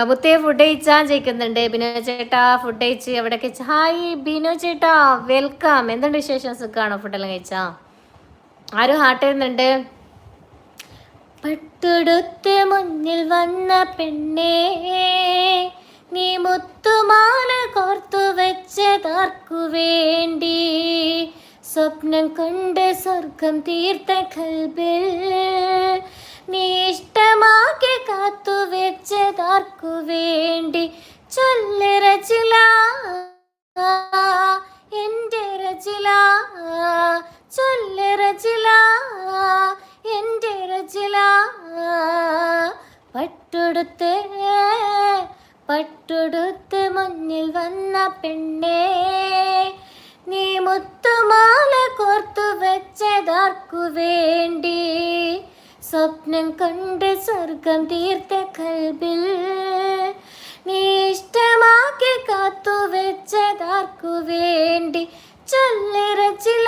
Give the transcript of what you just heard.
മുത്തേ ഫുഡ് കഴിച്ചാൽ ചോദിക്കുന്നുണ്ട്. ബിനോ ചേട്ടാ ഫുഡ് കഴിച്ച് എവിടെയൊക്കെ ഹായ് ബിനോ ചേട്ടാ വെൽക്കം. എന്തുണ്ട് വിശേഷം? സുഖമാണോ? ഫുഡെല്ലാം കഴിച്ചാ? ആരും ഹാർട്ട് ചെയ്യുന്നുണ്ട്? പട്ടുടുത്ത് മുന്നിൽ വന്ന പെണ്ണേ, നീ മുത്തുമാല കോർത്തു വെച്ചതാർക്കു വേണ്ടി? സ്വപ്നം കൊണ്ട് സ്വർഗം തീർത്ത കൽബിൽ നീ ഇഷ്ടമാക്കി കാത്തു വെച്ചതാർക്കു വേണ്ടി? ചൊല്ല് റജില, എൻ്റെ റജില, ചൊല്ല് റജില, എൻ്റെ റജില. പട്ടുടുത്ത് മുന്നിൽ വന്ന പെണ്ണേ, നീ മുത്തുമാല കോർത്തു വെച്ചതാർക്കു വേണ്ടി? സ്വപ്നം കണ്ട് സ്വർഗം തീർത്ത കൽബിൽ നീ ഇഷ്ടമാക്കി കാത്തു വെച്ചതാർക്കു വേണ്ടി? ചൊല്ല് റജില.